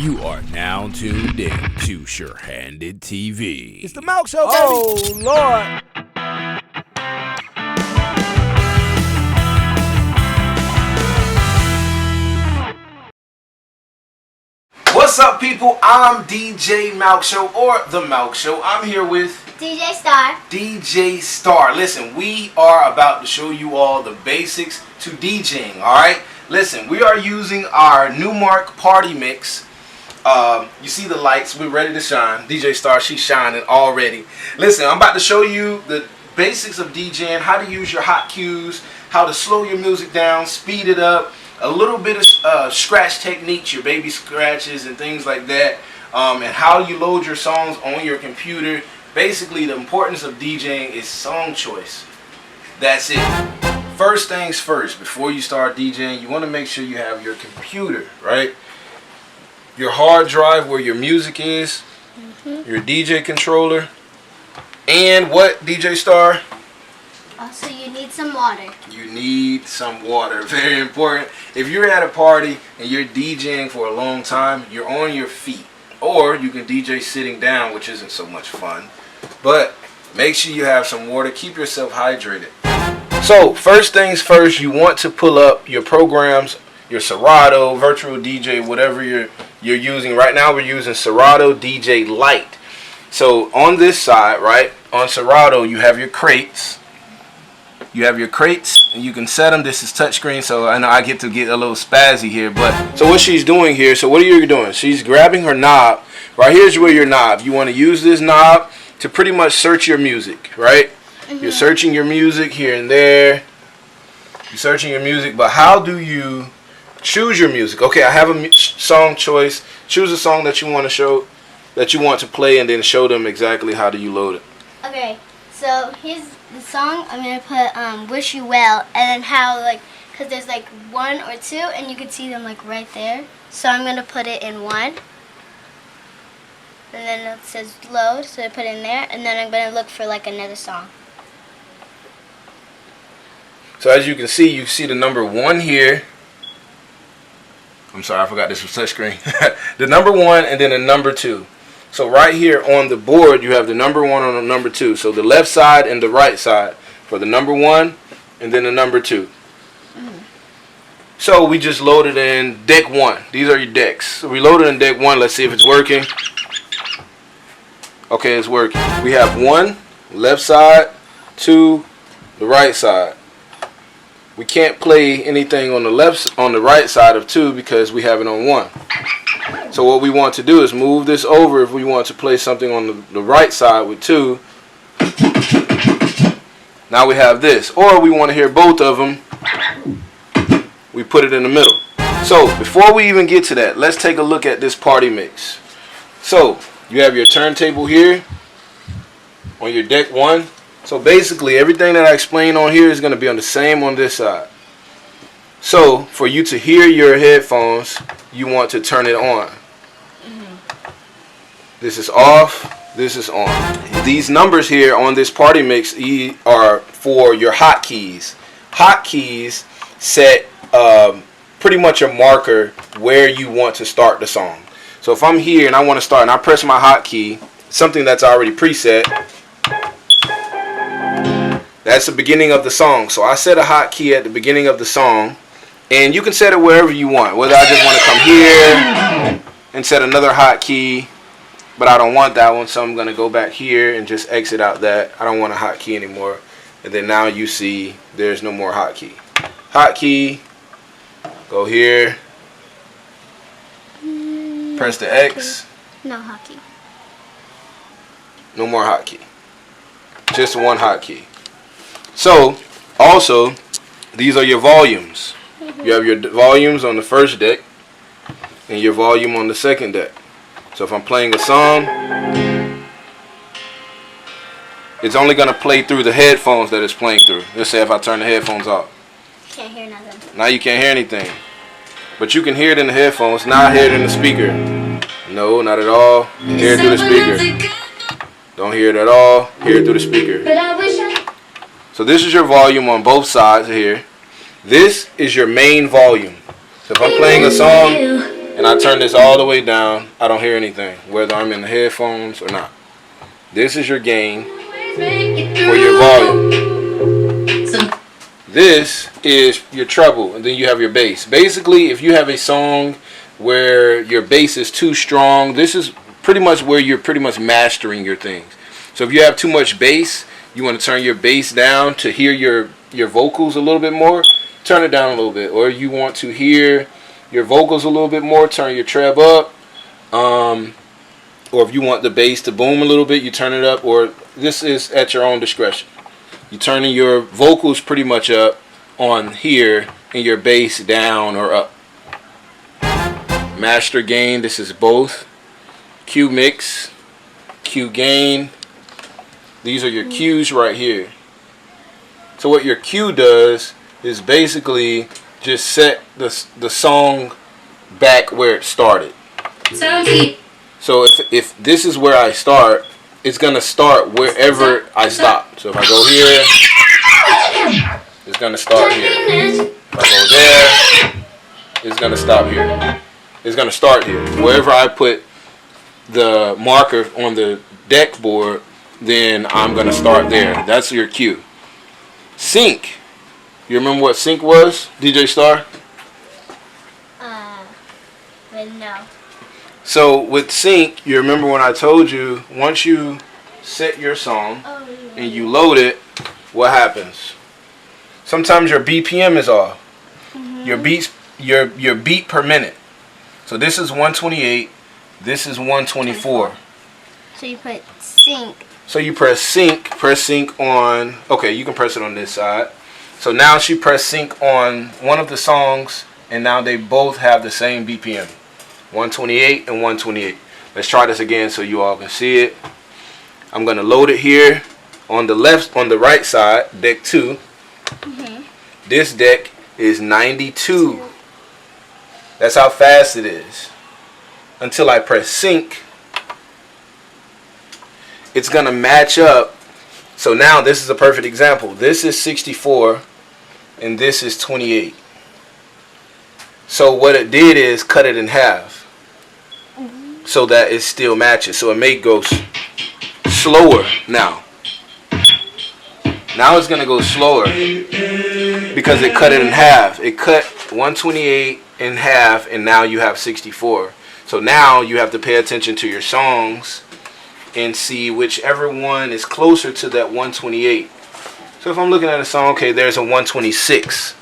You are now tuned in to Sure-Handed TV. It's the Malc Show, baby. Oh, Lord. What's up, people? I'm DJ Malc Show, or The Malc Show. I'm here with DJ Star. DJ Star. Listen, we are about to show you all the basics to DJing, alright? Listen, we are using our Numark party mix. You see the lights, we're ready to shine. DJ Star, she's shining already. Listen, I'm about to show you the basics of DJing, how to use your hot cues, how to slow your music down, speed it up, a little bit of scratch techniques, your baby scratches and things like that, and how you load your songs on your computer. Basically, the importance of DJing is song choice. That's it. First things first, before you start DJing, you want to make sure you have your computer, right? Your hard drive where your music is, your DJ controller, and what, DJ Star? Also, you need some water. You need some water. Very important. If you're at a party and you're DJing for a long time, you're on your feet. Or you can DJ sitting down, which isn't so much fun. But make sure you have some water. Keep yourself hydrated. So, first things first, you want to pull up your programs, your Serato, Virtual DJ, whatever you're using. Right now we're using Serato DJ Lite. So on this side, right, on Serato, you have your crates. You have your crates, and you can set them. This is touchscreen, so I know I get a little spazzy here. But so what she's doing here, so what are you doing? She's grabbing her knob. Right here's where your knob. You want to use this knob to pretty much search your music, right? You're searching your music here and there. You're searching your music, but how do you choose your music? Okay, I have a song choice. Choose a song that you want to show, that you want to play, and then show them exactly how do you load it. Okay, so here's the song. I'm gonna put "Wish You Well," and then how cause there's like 1 or 2, and you can see them like right there. So I'm gonna put it in 1, and then it says load, so I put it in there, and then I'm gonna look for like another song. So as you see the number 1 here. I'm sorry, I forgot this was touchscreen. The number 1 and then the number 2. So right here on the board, you have the number 1 and the number 2. So the left side and the right side for the number 1 and then the number 2. So we just loaded in deck 1. These are your decks. So we loaded in deck 1. Let's see if it's working. Okay, it's working. We have 1 left side, 2 the right side. We can't play anything on the right side of 2 because we have it on 1. So what we want to do is move this over if we want to play something on the right side with 2. Now we have this. Or we want to hear both of them. We put it in the middle. So before we even get to that, let's take a look at this party mix. So you have your turntable here on your deck 1. So basically everything that I explained on here is going to be on the same on this side. So for you to hear your headphones, you want to turn it on. This is off, this is on. These numbers here on this party mix are for your hotkeys. Hotkeys set pretty much a marker where you want to start the song. So if I'm here and I want to start and I press my hotkey, something that's already preset, that's the beginning of the song. So I set a hotkey at the beginning of the song, and you can set it wherever you want. Whether I just want to come here and set another hotkey, but I don't want that one, so I'm going to go back here and just exit out that. I don't want a hotkey anymore. And then now you see there's no more hotkey. Hotkey, go here, press the X. No hotkey. No more hotkey. Just one hotkey. So, also, these are your volumes. You have your volumes on the first deck and your volume on the second deck. So if I'm playing a song, it's only going to play through the headphones that it's playing through. Let's say if I turn the headphones off. Can't hear nothing. Now you can't hear anything. But you can hear it in the headphones, not hear it in the speaker. No, not at all. Hear it through the speaker. Don't hear it at all. Hear it through the speaker. So this is your volume on both sides here. This is your main volume. So if I'm playing a song, and I turn this all the way down, I don't hear anything, whether I'm in the headphones or not. This is your gain for your volume. This is your treble, and then you have your bass. Basically, if you have a song where your bass is too strong, this is pretty much where you're pretty much mastering your things. So if you have too much bass, you want to turn your bass down to hear your vocals a little bit more, turn it down a little bit. Or you want to hear your vocals a little bit more, turn your treb up. Or if you want the bass to boom a little bit, you turn it up. Or this is at your own discretion. You're turning your vocals pretty much up on here and your bass down or up. Master gain, this is both. Q mix, Q gain. These are your Qs right here. So what your Q does is basically just set the song back where it started. So if this is where I start, it's going to start wherever I stop. So if I go here, it's going to start here. If I go there, it's going to stop here. It's going to start here. Wherever I put the marker on the deck board, then I'm going to start there. That's your cue. Sync. You remember what sync was, DJ Star? But no. So with sync, you remember when I told you, once you set your song and you load it, what happens? Sometimes your BPM is off. Your beats, your beat per minute. So this is 128. This is 124. So you put sync. So you press sync on, okay, you can press it on this side. So now she pressed sync on one of the songs, and now they both have the same BPM. 128 and 128. Let's try this again so you all can see it. I'm going to load it here on the right side, deck 2. This deck is 92. That's how fast it is. Until I press sync, it's going to match up. So now this is a perfect example. This is 64 and this is 28. So what it did is cut it in half so that it still matches. So it may go slower now. Now it's going to go slower because it cut it in half. It cut 128 in half and now you have 64. So now you have to pay attention to your songs and see whichever one is closer to that 128. So if I'm looking at a song, okay, there's a 126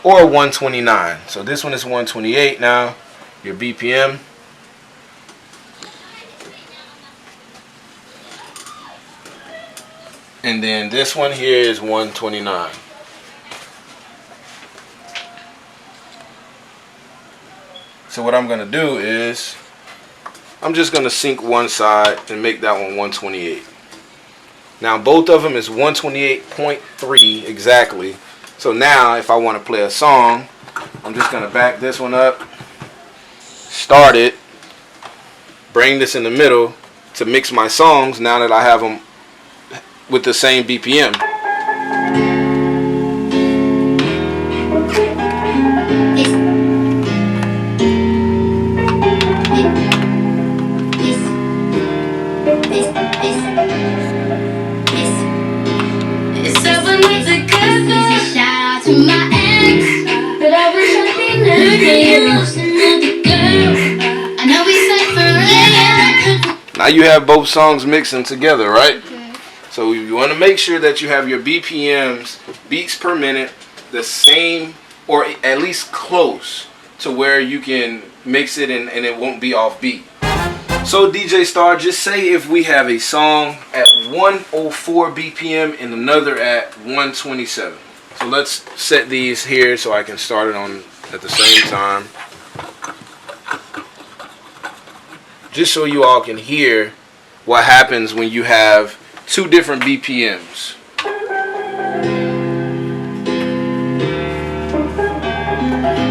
or a 129. So this one is 128 now, your BPM. And then this one here is 129. So what I'm going to do is I'm just going to sync one side and make that one 128. Now both of them is 128.3 exactly. So now if I want to play a song, I'm just going to back this one up, start it, bring this in the middle to mix my songs now that I have them with the same BPM. Now you have both songs mixing together, right? So you want to make sure that you have your BPMs, beats per minute, the same or at least close to where you can mix it and it won't be off beat. So DJ Star, just say if we have a song at 104 BPM and another at 127. So let's set these here so I can start it on at the same time. Just so you all can hear what happens when you have two different BPMs.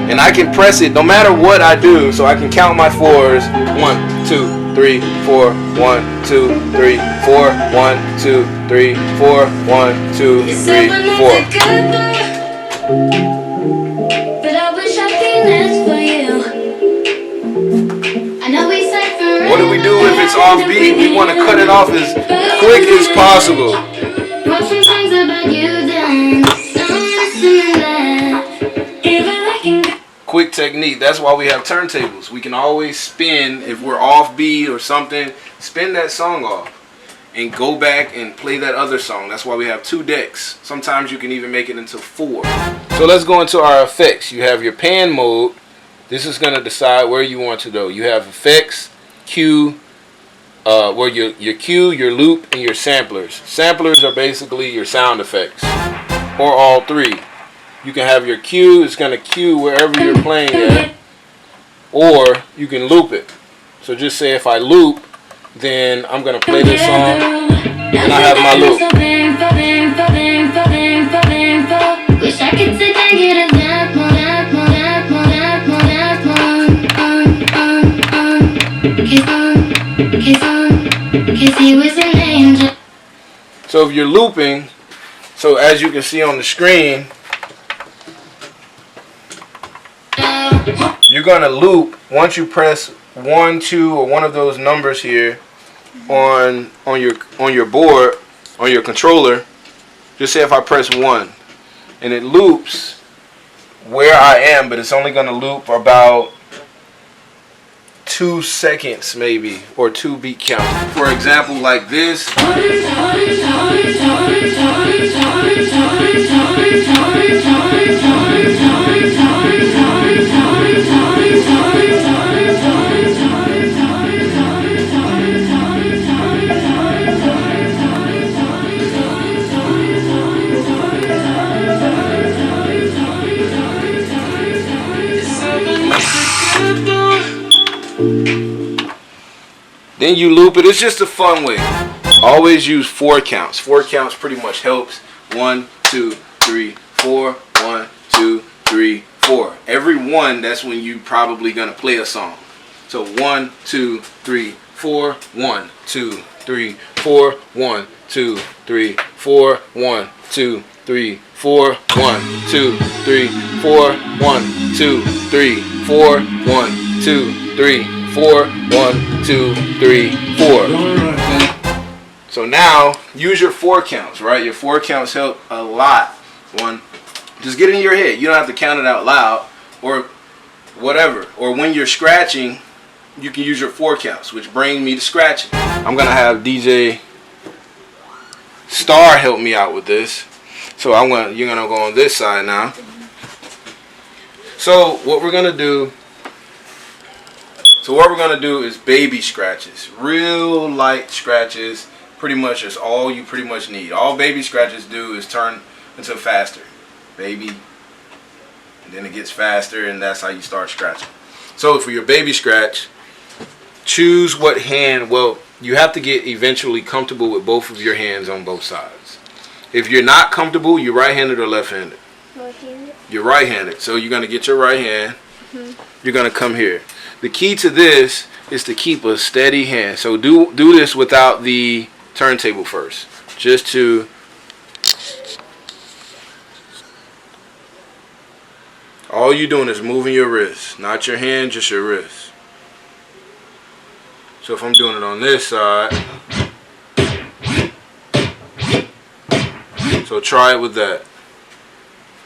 And I can press it no matter what I do, so I can count my fours. 1, 2, 3, 4, 1, 2, 3, 4, 1, 2, 3, 4, 1, 2, 3, 4. But I wish I could dance for you. off beat, we want to cut it off as quick as possible. Quick technique. That's why we have turntables. We can always spin if we're off beat or something. Spin that song off and go back and play that other song. That's why we have 2 decks. Sometimes you can even make it into 4. So let's go into our effects. You have your pan mode. This is going to decide where you want to go. You have effects, cue, where your cue, your loop, and your samplers. Samplers are basically your sound effects, or all 3. You can have your cue. It's going to cue wherever you're playing at, or you can loop it. So just say if I loop, then I'm going to play this song, and I have my loop. Wish I could sit and get a nap more. Cause he was an angel. So if you're looping, so as you can see on the screen, you're gonna loop once you press 1, 2, or one of those numbers here on your board, on your controller. Just say if I press 1, and it loops where I am, but it's only gonna loop about 2 seconds maybe, or 2 beat count. For example, like this. Then you loop it. It's just a fun way. Always use 4 counts. 4 counts pretty much helps. 1, 2, 3, 4. 1, 2, 3, 4. Every 1, that's when you probably gonna play a song. So 1, 2, 3, 4. 1, 2, 3, 4. 1, 2, 3, 4. 1, 2, 3, 4. 1, 2, 3, 4. 1, 2, 3, 4. 1, 2, 3, 4. 1, 2, 3, 4. So now use your 4 counts, right? Your 4 counts help a lot. 1, just get it in your head. You don't have to count it out loud or whatever. Or when you're scratching, you can use your 4 counts, which brings me to scratching. I'm gonna have DJ Star help me out with this. So you're gonna go on this side now. So what we're gonna do is baby scratches. Real light scratches. Pretty much is all you pretty much need. All baby scratches do is turn into faster. Baby. And then it gets faster, and that's how you start scratching. So for your baby scratch, choose what hand. Well, you have to get eventually comfortable with both of your hands on both sides. If you're not comfortable, you're right-handed or left-handed? Right-handed. You're right-handed. So you're going to get your right hand. You're going to come here. The key to this is to keep a steady hand. So do this without the turntable first. Just to all you're doing is moving your wrist, not your hand, just your wrist. So if I'm doing it on this side, so try it with that.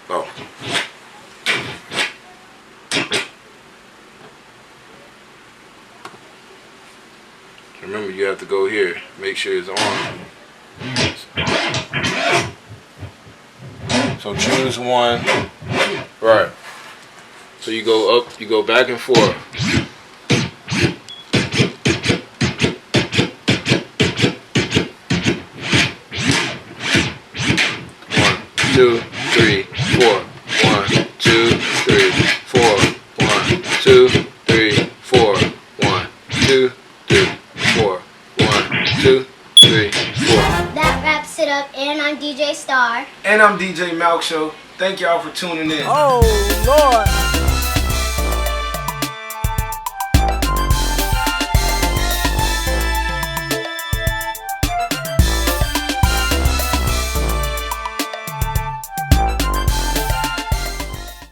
Oh. Remember, you have to go here. Make sure it's on. So choose one. Right. So you go up, you go back and forth. 2, 3, 4. 1, 2, 3, 4. 1, 2, 3, 4. 1, 2, 3, 4. 1, 2, 3, 4. That wraps it up, and I'm DJ Star. And I'm DJ Malc Show. Thank y'all for tuning in. Oh, Lord.